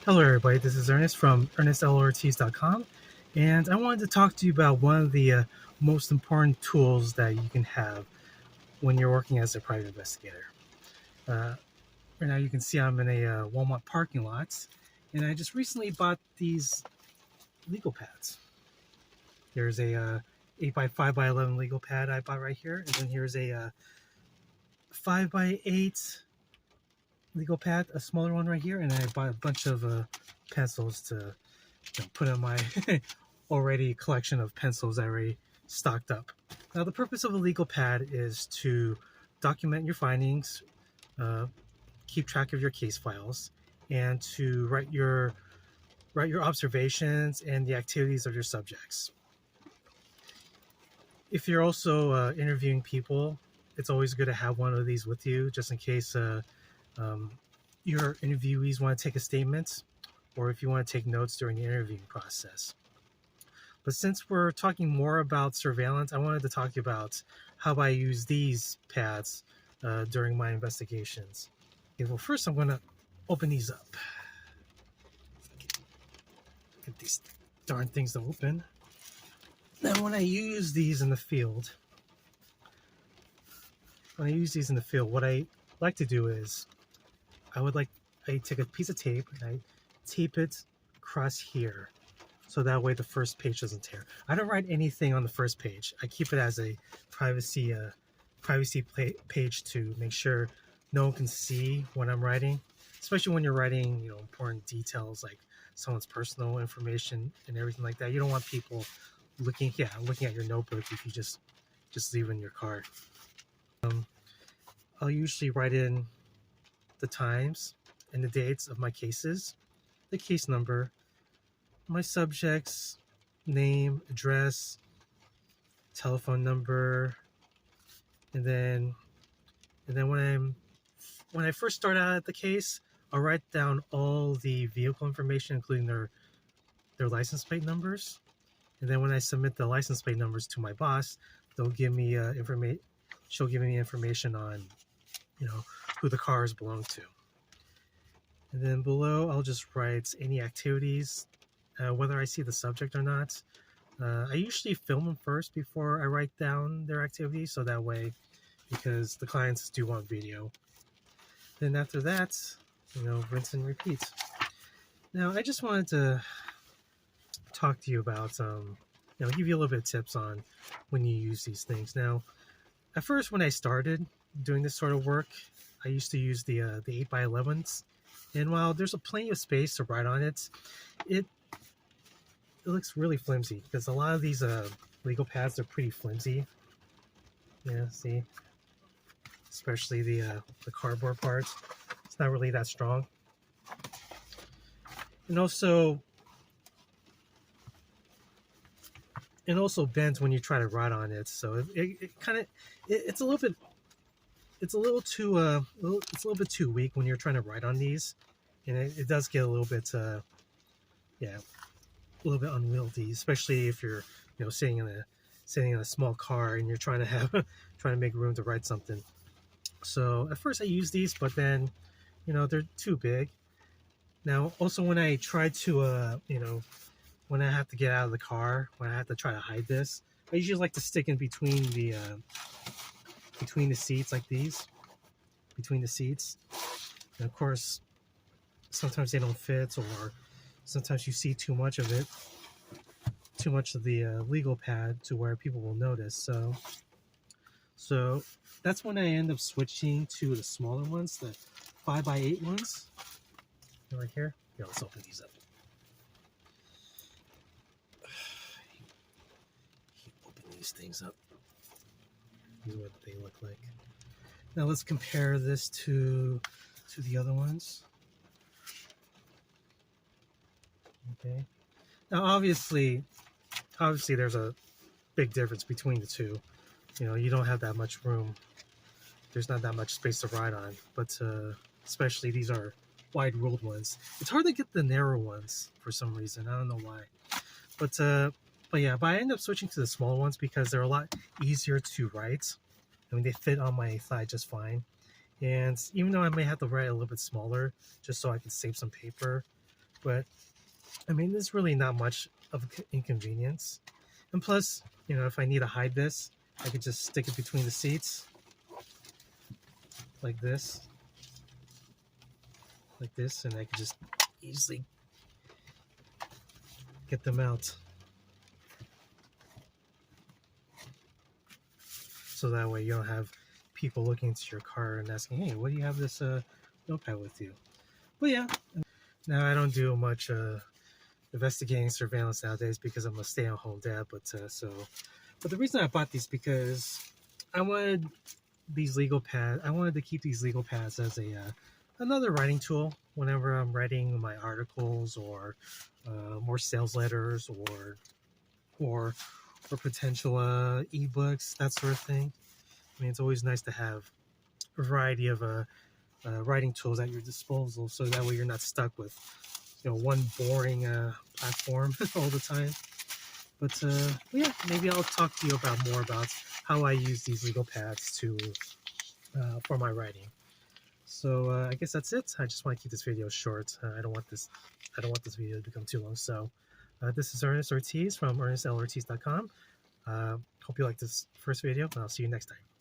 Hello, everybody. This is Ernest from ErnestLORTs.com, and I wanted to talk to you about one of the most important tools that you can have when you're working as a private investigator. Right now, you can see I'm in a Walmart parking lot, and I just recently bought these legal pads. There's a 8 by 5 by 11 legal pad I bought right here, and then here's a 5 by 8 legal pad, a smaller one right here, and I bought a bunch of pencils to put in my already collection of pencils I already stocked up. Now, the purpose of a legal pad is to document your findings, uh, keep track of your case files, and to write your observations and the activities of your subjects. If you're also interviewing people, it's always good to have one of these with you, just in case um, your interviewees want to take a statement, or if you want to take notes during the interviewing process. But since we're talking more about surveillance, I wanted to talk to you about how I use these pads during my investigations. Okay, well, first I'm going to open these up. Get these darn things to open. Now, when I use these in the field, what I like to do is I take a piece of tape and I tape it across here, so that way the first page doesn't tear. I don't write anything on the first page. I keep it as a privacy page to make sure no one can see what I'm writing, especially when you're writing important details like someone's personal information and everything like that. You don't want people looking at your notebook if you just leave it in your car. I'll usually write in the times and the dates of my cases, the case number, my subject's name, address, telephone number, and then when I first start out at the case, I'll write down all the vehicle information, including their license plate numbers. And then when I submit the license plate numbers to my boss, they'll give me information. She'll give me information on who the cars belong to. And then below, I'll just write any activities, whether I see the subject or not. I usually film them first before I write down their activities, so that way, because the clients do want video. Then after that, rinse and repeat. Now, I just wanted to talk to you about, give you a little bit of tips on when you use these things. Now, at first, when I started doing this sort of work, I used to use the 8 by 11s, and while there's plenty of space to write on it, it looks really flimsy because a lot of these legal pads are pretty flimsy. Yeah, see, especially the cardboard part. It's not really that strong, and also bends when you try to write on it. So it's a little bit too weak when you're trying to write on these, and it does get a little bit unwieldy, especially if you're sitting in a small car and you're trying to make room to write something. So at first I use these, but then they're too big. Now also when I try to when I have to get out of the car, when I have to try to hide this, I usually like to stick in between the seats like these, between the seats. And of course, sometimes they don't fit, or sometimes you see too much of the legal pad to where people will notice. So that's when I end up switching to the smaller ones, the 5 by 8 ones. Right here. Here, let's open these up. Open these things up. This is what they look like. Now let's compare this to the other ones. Okay. Now obviously there's a big difference between the two. You don't have that much room. There's not that much space to write on, but especially these are wide ruled ones. It's hard to get the narrow ones for some reason. I don't know why. But I end up switching to the small ones because they're a lot easier to write. I mean, they fit on my thigh just fine. And even though I may have to write a little bit smaller just so I can save some paper, But I mean, there's really not much of an inconvenience. And plus, you know, if I need to hide this, I could just stick it between the seats like this, and I could just easily get them out. So that way you don't have people looking into your car and asking, hey, what do you have this notepad with you? But yeah, now I don't do much investigating surveillance nowadays because I'm a stay-at-home dad. But the reason I bought these because I wanted these legal pads. I wanted to keep these legal pads as a another writing tool whenever I'm writing my articles or more sales letters or potential ebooks, that sort of thing. I mean, it's always nice to have a variety of writing tools at your disposal, so that way you're not stuck with, you know, one boring platform all the time. But yeah, maybe I'll talk to you about more about how I use these legal pads to for my writing. So I guess that's it. I just want to keep this video short. I don't want this video to become too long. So this is Ernest Ortiz from ErnestLOrtiz.com. Hope you like this first video, and I'll see you next time.